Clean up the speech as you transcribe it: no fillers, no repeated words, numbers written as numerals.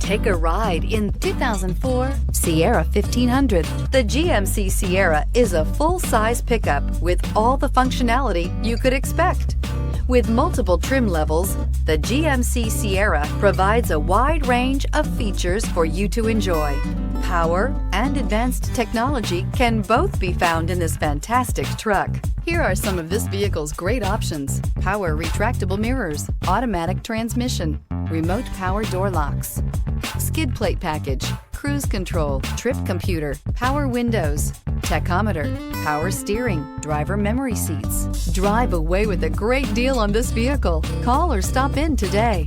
Take a ride in 2004 Sierra 1500. The GMC Sierra is a full-size pickup with all the functionality you could expect. With multiple trim levels, the GMC Sierra provides a wide range of features for you to enjoy. Power and advanced technology can both be found in this fantastic truck. Here are some of this vehicle's great options: power retractable mirrors, automatic transmission, remote power door locks, skid plate package, cruise control, trip computer, power windows, tachometer, power steering, driver memory seats. Drive away with a great deal on this vehicle. Call or stop in today.